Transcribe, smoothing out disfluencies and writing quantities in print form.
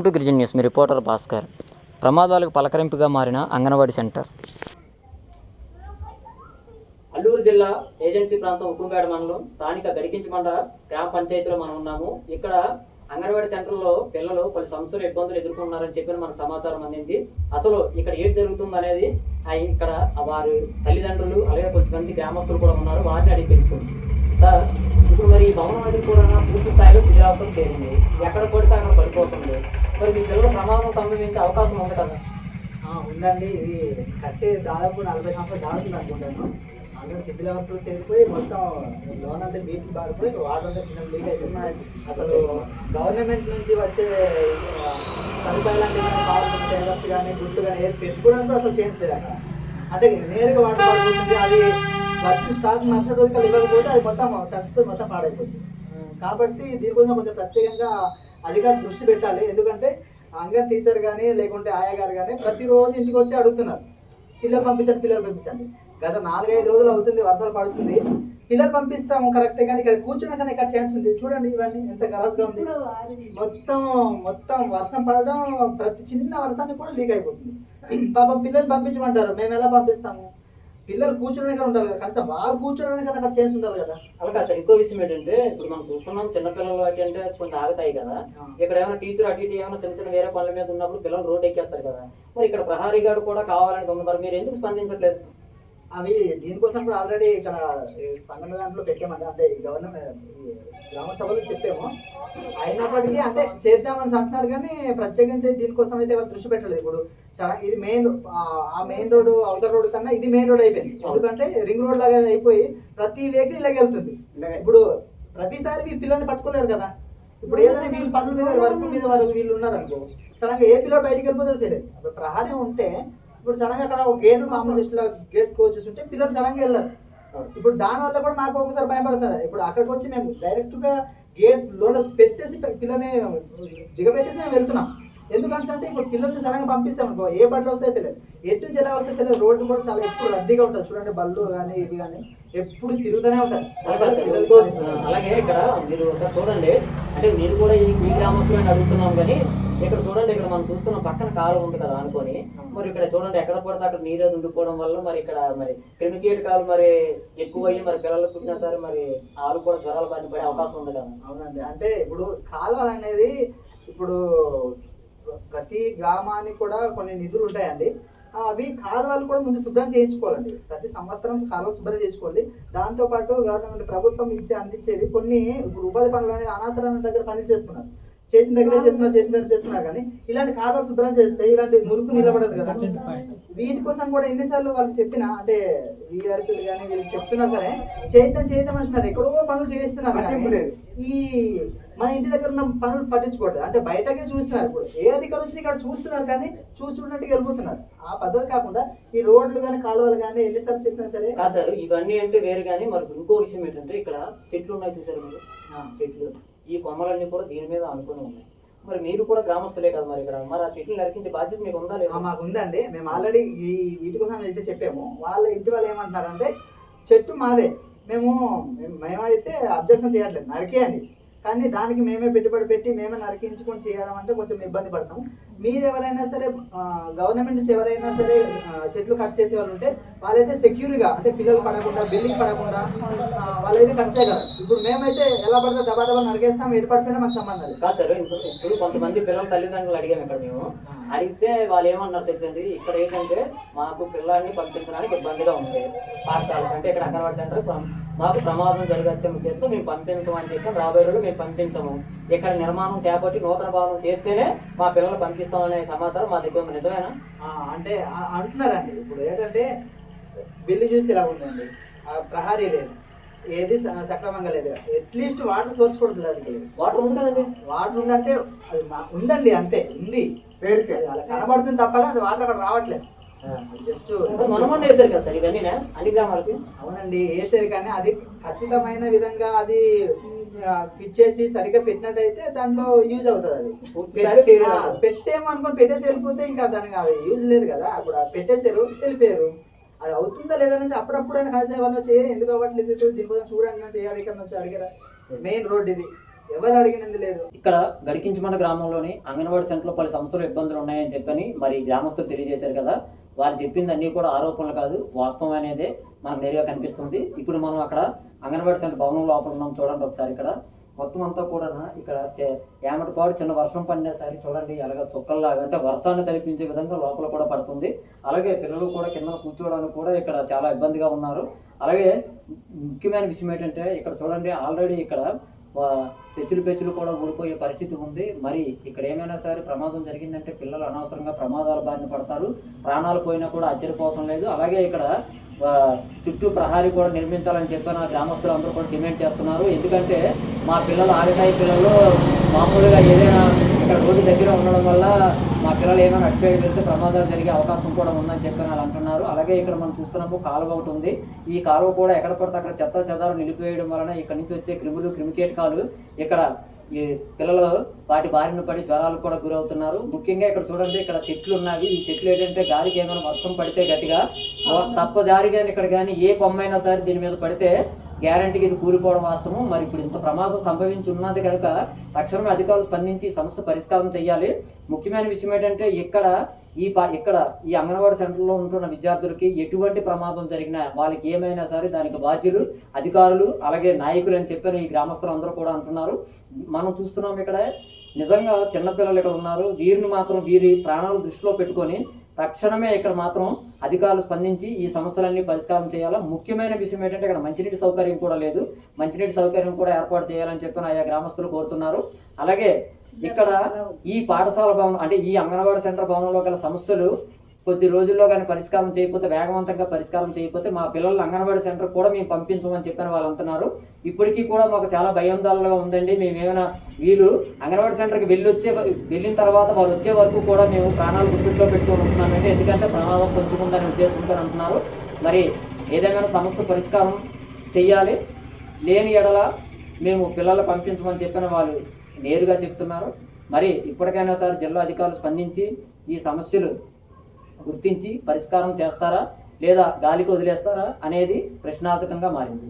To గిరిజన్ news. Me reporter Bhaskar. ప్రమాదాలకు పలకరింపుగా మారిన anganwadi centre. Alluri జిల్లా ఏజెన్సీ ప్రాంతం ఉక్కుంపేట మండలం స్థానిక గడికించమండ గ్రామ పంచాయతీలో మనం ఉన్నాము. ఇక్కడ అంగన్వాడీ సెంటర్లో పిల్లలు పలు సమస్యలు ఇబ్బందులు ఎదుర్కొన్నారని చెప్పిన మనకు సమాచారం అందింది. అసలు ఇక్కడ ఏం జరుగుతుంది అనేది ఇక్కడ వారి తల్లిదండ్రులు అలాగే కొంతమంది గ్రామస్తులు కూడా ఉన్నారు, వారిని అడిగి తెలుసుకుంది. సార్, ఇప్పుడు మరి ఈ భవనం అది కూడా పూర్తి స్థాయిలో శిథిలావస్థకు చేరింది, ఎక్కడ పడితే అక్కడ పడిపోతుంది. మరి మీ పిల్లలు ప్రమాదం సంభవించే అవకాశం ఉంది కదా? ఉందండి. ఇది కట్టే దాదాపు 40 సంవత్సరాలు దాడుతుంది అనుకుంటాను. ఆల్రెడీ శిథిలావస్థలు చేరిపోయి మొత్తం లోన్ అంతా బీపీ బారిపోయి వాటర్ అంతా చిన్న లీకేజ్ ఉన్నాయి. అసలు గవర్నమెంట్ నుంచి వచ్చే సదుపాయాలు కావాల్సిన టైలర్స్ కానీ గుడ్లు కానీ ఏది పెట్టుకోవడానికి అసలు ఛాన్స్ లేదు అక్కడ. అంటే నేరుగా వాటర్ పడిపోతుంది. అది వచ్చిన స్టాక్ మరుసటి రోజుకి ఇవ్వకపోతే అది మొత్తం తడిసిపోయి మొత్తం పాడైపోతుంది. కాబట్టి దీనికోసం కొంచెం ప్రత్యేకంగా అధికారులు దృష్టి పెట్టాలి. ఎందుకంటే అంగన్ టీచర్ కానీ లేకుంటే ఆయా గారు కానీ ప్రతిరోజు ఇంటికి వచ్చి అడుగుతున్నారు, పిల్లలు పంపించండి. గత 4-5 రోజులు అవుతుంది, వర్షాలు పడుతుంది, పిల్లలు పంపిస్తాము కరెక్టే, కానీ ఇక్కడ కూర్చున్నాకనే ఇక్కడ ఛాన్స్ ఉంది. చూడండి ఇవన్నీ ఎంత గలస్గా ఉంది. మొత్తం వర్షం పడడం, ప్రతి చిన్న వర్షాన్ని కూడా లీక్ అయిపోతుంది. పాపం పిల్లలు పంపించమంటారు, మేము ఎలా పంపిస్తాము? పిల్లలు కూర్చోడానికి ఉంటారు కదా, కనీసం వాళ్ళు కూర్చోడానికి అక్కడ ఛాన్స్ ఉండాలి కదా. అలాగే సార్, ఇంకో విషయం ఏంటంటే ఇప్పుడు మనం చూస్తున్నాం చిన్నపిల్లలు అటు అంటే కొంచెం ఆగుతాయి కదా. ఇక్కడ ఏమైనా టీచర్ అటు ఇటు ఏమైనా చిన్న వేరే పనుల మీద ఉన్నప్పుడు పిల్లలు రోడ్డు ఎక్కేస్తారు కదా. మరి ఇక్కడ ప్రహారీ గార్డు కూడా కావాలని ఉంది, మరి మీరు ఎందుకు స్పందించట్లేదు? అవి దీనికోసం కూడా ఆల్రెడీ ఇక్కడ స్పందన దాంట్లో పెట్టామంటే, అంటే గవర్నమెంట్ గ్రామ సభలో చెప్పాము. అయినప్పటికీ అంటే చేద్దామని అంటున్నారు, కానీ ప్రత్యేకించి దీనికోసం అయితే వాళ్ళు దృష్టి పెట్టలేదు. ఇప్పుడు ఇది మెయిన్ రోడ్, అవతల రోడ్ కన్నా ఇది మెయిన్ రోడ్ అయిపోయింది. ఎందుకంటే రింగ్ రోడ్ లాగా అయిపోయి ప్రతి వెహికల్ ఇలాగ వెళ్తుంది. ఇప్పుడు ప్రతిసారి వీళ్ళు పిల్లల్ని పట్టుకోలేరు కదా. ఇప్పుడు ఏదైనా వీళ్ళు పనుల మీద వర్క్ మీద వీళ్ళు ఉన్నారనుకో, సడన్గా ఏ పిల్లలు బయటికి వెళ్ళిపోతారో తెలియదు. ఇప్పుడు ప్రహారీ ఉంటే ఇప్పుడు సడన్గా అక్కడ ఒక గేట్ మామూలు జస్ట్ గేట్ క్లోజ్ ఉంటే పిల్లలు సడన్గా వెళ్ళారు. ఇప్పుడు దానివల్ల కూడా మాకు ఒకసారి భయపడతారు. ఇప్పుడు అక్కడికి వచ్చి మేము డైరెక్ట్గా గేట్ లోన పెట్టేసి పిల్లల్ని దిగబెట్టేసి మేము వెళ్తున్నాం. ఎందుకంటే ఇప్పుడు పిల్లల్ని సడన్గా పంపిస్తాం అనుకో, ఏ బళ్ళు వస్తాయో తెలియదు, ఎటు నుంచి ఎలా వస్తాయో తెలియదు. రోడ్డు కూడా చాలా ఎప్పుడు రద్దీగా ఉంటుంది. చూడండి బళ్ళు కానీ ఇవి కానీ ఎప్పుడు తిరుగుతూనే ఉంటాయి. అలాగే ఇక్కడ మీరు ఒకసారి చూడండి, అంటే మీరు కూడా ఈ గ్రామస్తులను అడుగుతున్నాం, కానీ ఇక్కడ చూడండి, ఇక్కడ మనం చూస్తున్నాం పక్కన కాలువ ఉంది కదా అనుకొని, మరి ఇక్కడ చూడండి ఎక్కడ పడితే అక్కడ నీరు ఉండిపోవడం వల్ల మరి ఇక్కడ మరి క్రిమికీటకాలు మరి ఎక్కువ అయ్యి మరి పిల్లలకు పుట్టినా సరే మరి వాళ్ళు కూడా జ్వరాలు బారిన పడే అవకాశం ఉంది కదా. అవునండి. అంటే ఇప్పుడు కాలువలు అనేది ఇప్పుడు ప్రతి గ్రామానికి కూడా కొన్ని నిధులు ఉంటాయండి. అవి కాలువలు కూడా ముందు శుభ్రం చేయించుకోవాలండి. ప్రతి సంవత్సరం కాలువలు శుభ్రం చేసుకోవాలి. దాంతోపాటు గవర్నమెంట్ ప్రభుత్వం అందించేవి కొన్ని ఇప్పుడు ఉపాధి పనులు అనేది అనాథాల దగ్గర పనులు చేస్తున్నారు, చేసిన దగ్గర చేస్తున్నారు. కానీ ఇలాంటి కాలువలు శుభ్రం చేస్తే ఇలాంటి మురుకు నిలబడదు కదా. వీటి కోసం కూడా ఎన్నిసార్లు వాళ్ళకి చెప్పినా, అంటే వీఆర్పీలు కానీ వీళ్ళకి చెప్తున్నా సరే చేద్దాం అంటున్నారు. ఎక్కడో పనులు చేయిస్తున్నారు, కానీ ఈ మన ఇంటి దగ్గర ఉన్న పనులు పట్టించుకోవట్లేదు. అంటే బయటకే చూస్తున్నారు. ఇప్పుడు ఏ అధికారులు వచ్చి ఇక్కడ చూస్తున్నారు, కానీ చూస్తున్నట్టుగా వెళ్ళిపోతున్నారు. ఆ పద్ధతి కాకుండా ఈ రోడ్లు కానీ కాలువలు కానీ ఎన్నిసార్లు చెప్పినా సరే కాదు సార్. ఇవన్నీ అంటే వేరు, కానీ మరి ఇంకో విషయం ఏంటంటే ఇక్కడ చెట్లు ఉన్నాయి చూసారు మీరు, చెట్లు, ఈ కొమ్మలన్నీ కూడా దీని మీద అనుకుని ఉన్నాయి. మరి మీరు కూడా గ్రామస్తులే కదా, మరి ఇక్కడ మరి ఆ చెట్లు నరికించే బాధ్యత మీకు ఉందా లేదా? మాకు ఉందండి. మేము ఆల్రెడీ వీటి కోసం అయితే చెప్పాము. వాళ్ళ ఇంటి వాళ్ళు ఏమంటున్నారంటే చెట్టు మాదే, మేమైతే అబ్జెక్షన్ చేయట్లేదు, నరికేయండి, కానీ దానికి మేమే పెట్టుబడి పెట్టి మేమే నరికించుకొని చేయడం అంటే కొంచెం ఇబ్బంది పడతాము. మీరు ఎవరైనా సరే గవర్నమెంట్ నుంచి ఎవరైనా సరే చెట్లు కట్ చేసే వాళ్ళు ఉంటే వాళ్ళైతే సెక్యూర్గా, అంటే పిల్లలు పడకుండా బిల్డింగ్ పడకుండా వాళ్ళైతే కట్ చేయగలరు. ఇప్పుడు మేమైతే ఎలా పడితే దబా నరికేస్తాం, ఎటు పడిపోయినా మాకు సంబంధం లేదు. కాదు సార్, ఇప్పుడు కొంతమంది పిల్లల తల్లిదండ్రులు అడిగాము ఇక్కడ మేము, అడిగితే వాళ్ళు ఏమన్నారు తెలుసండి, ఇక్కడ ఏంటంటే మాకు పిల్లల్ని పంపించడానికి ఇబ్బందిగా ఉంది పాఠశాల అంటే ఇక్కడ అంగన్వాడీ సెంటర్, మాకు ప్రమాదం జరగచ్చే ఉద్దేశంతో మేము పంపించమని చెప్పి రాబోయే రోజులు మేము పంపించము, ఇక్కడ నిర్మాణం చేపట్టి నూతన భవనం చేస్తేనే మా పిల్లలు పంపిస్తామనే సమాచారం మా దగ్గర నిజమేనా? అంటే అంటున్నారండి. ఇప్పుడు ఏంటంటే బిల్లు చూస్తే ఇలా ఉందండి, ప్రహారీ లేదు, ఏది సక్రమంగా లేదు, అట్లీస్ట్ వాటర్ సోర్స్ కూడా లేదు. వాటర్ ఉంది కదండి, వాటర్ ఉందంటే అది ఉందండి, అంతే ఉంది, పేరుకి అలా కనబడుతుంది తప్ప అది వాటర్ అక్కడ రావట్లేదు. జస్ట్ వేసారు కదా సార్ ఇవన్నీ అన్ని గ్రామాలకి. అవునండి, వేసారు, కానీ అది ఖచ్చితమైన విధంగా అది ఫిట్ చేసి సరిగ్గా పెట్టినట్టయితే దాంట్లో యూజ్ అవుతుంది. అది పెట్టేమో అనుకుని పెట్టేసి వెళ్ళిపోతే ఇంకా దానికి అది యూజ్ లేదు కదా. అప్పుడు పెట్టేసారు, వెళ్ళిపోయారు. అది అవుతుందా లేదనేసి అప్పుడప్పుడు అయినా కలిసి వాళ్ళు వచ్చి ఎందుకు అవ్వట్లేదు, దీనికోసం చూడండి చేయాలి, ఇక్కడ నుంచి అడిగారా. మెయిన్ రోడ్ ఇది, ఎవరు అడిగినది లేదు. ఇక్కడ గడికించమండ గ్రామంలోని అంగన్వాడీ సెంటర్లో పలు సమస్యలు ఇబ్బందులు ఉన్నాయని చెప్పని మరి గ్రామస్తులు తెలియజేశారు కదా. వారు చెప్పింది అన్నీ కూడా ఆరోపణలు కాదు, వాస్తవం అనేదే మనకు నేరుగా కనిపిస్తుంది. ఇప్పుడు మనం అక్కడ అంగన్వాడీ సెంటర్ భవనం లోపల ఉన్నాం. చూడండి ఒకసారి, ఇక్కడ మొత్తం అంతా కూడా ఇక్కడ ఏమటిపాడు చిన్న వర్షం పడినసరి చూడండి ఎలాగ చుక్కల్లాగా, అంటే వర్షాన్ని తలపించే విధంగా లోపల కూడా పడుతుంది. అలాగే పిల్లలు కూడా కింద కూర్చోవడానికి కూడా ఇక్కడ చాలా ఇబ్బందిగా ఉన్నారు. అలాగే ముఖ్యమైన విషయం ఏంటంటే ఇక్కడ చూడండి, ఆల్రెడీ ఇక్కడ పెచ్చులు కూడా ఊడిపోయే పరిస్థితి ఉంది. మరి ఇక్కడ ఏమైనా సరే ప్రమాదం జరిగిందంటే పిల్లలు అనవసరంగా ప్రమాదాల బారిన పడతారు. ప్రాణాలు పోయినా కూడా ఆశ్చర్యపోసం లేదు. అలాగే ఇక్కడ చుట్టూ ప్రహారీ కూడా నిర్మించాలని చెప్పి నా గ్రామస్తులు అందరూ కూడా డిమాండ్ చేస్తున్నారు. ఎందుకంటే మా పిల్లలు ఆడటాయి పిల్లలు మామూలుగా ఏదైనా ఇక్కడ రోడ్డు దగ్గర ఉండడం వల్ల మా పిల్లలు ఏమైనా అటు సైడ్ వెళ్తే ప్రమాదాలు జరిగే అవకాశం కూడా ఉందని చెప్పి వాళ్ళు అంటున్నారు. అలాగే ఇక్కడ మనం చూస్తున్నాము కాలువ ఒకటి ఉంది. ఈ కాలువ కూడా ఎక్కడ పడితే అక్కడ చెత్త చెదారు నిలిపివేయడం వలన ఇక్కడ నుంచి వచ్చే క్రిమికీటకాలు ఇక్కడ ఈ పిల్లలు వాటి బారిన పడి జ్వరాలు కూడా గురవుతున్నారు. ముఖ్యంగా ఇక్కడ చూడండి, ఇక్కడ చెట్లు ఉన్నాయి. ఈ చెట్లు ఏంటంటే గాలికి ఏమైనా వర్షం పడితే గట్టిగా తప్ప జారి కానీ ఇక్కడ కానీ ఏ కొమ్మైనా సరే దీని మీద పడితే గ్యారంటీకి ఇది కూలిపోవడం వాస్తవం. మరి ఇప్పుడు ఇంత ప్రమాదం సంభవించి ఉన్నది కనుక తక్షణమే అధికారులు స్పందించి సమస్య పరిష్కారం చేయాలి. ముఖ్యమైన విషయం ఏంటంటే ఇక్కడ ఈ అంగన్వాడీ సెంటర్లో ఉంటున్న విద్యార్థులకి ఎటువంటి ప్రమాదం జరిగినా వాళ్ళకి ఏమైనా సరే దానికి బాధ్యులు అధికారులు అలాగే నాయకులు అని చెప్పిన ఈ గ్రామస్తులు అందరూ కూడా అంటున్నారు. మనం చూస్తున్నాం ఇక్కడ నిజంగా చిన్నపిల్లలు ఇక్కడ ఉన్నారు. వీరి ప్రాణాలు దృష్టిలో పెట్టుకొని తక్షణమే ఇక్కడ మాత్రం అధికారులు స్పందించి ఈ సమస్యలన్నీ పరిష్కారం చేయాలా. ముఖ్యమైన విషయం ఏంటంటే ఇక్కడ మంచినీటి సౌకర్యం కూడా లేదు. మంచినీటి సౌకర్యం కూడా ఏర్పాటు చేయాలని చెప్పి ఆయా గ్రామస్తులు కోరుతున్నారు. అలాగే ఇక్కడ ఈ పాఠశాల భవనం అంటే ఈ అంగన్వాడీ సెంటర్ భవనంలో గల సమస్యలు కొద్ది రోజుల్లో కానీ పరిష్కారం చేయకపోతే, వేగవంతంగా పరిష్కారం చేయకపోతే మా పిల్లలు అంగన్వాడీ సెంటర్ కూడా మేము పంపించమని చెప్పిన వాళ్ళు అంటున్నారు. ఇప్పటికీ కూడా మాకు చాలా భయాందోళనగా ఉందండి. మేము ఏమైనా వీళ్ళు అంగన్వాడీ సెంటర్కి వెళ్ళిన తర్వాత వాళ్ళు వచ్చే వరకు కూడా మేము ప్రాణాలు గుప్పిట్లో పెట్టుకొని ఉంటున్నామంటే, ఎందుకంటే ప్రమాదం కొంచెం ఉందని ఉద్దేశంతో అంటున్నారు. మరి ఏదైనా సమస్య పరిష్కారం చెయ్యాలి, లేని ఎడల మేము పిల్లలు పంపించమని చెప్పిన వాళ్ళు నేరుగా చెప్తున్నారు. మరి ఇప్పటికైనా సరే జిల్లా అధికారులు స్పందించి ఈ సమస్యలు గుర్తించి పరిష్కారం చేస్తారా లేదా గాలికి వదిలేస్తారా అనేది ప్రశ్నార్థకంగా మారింది.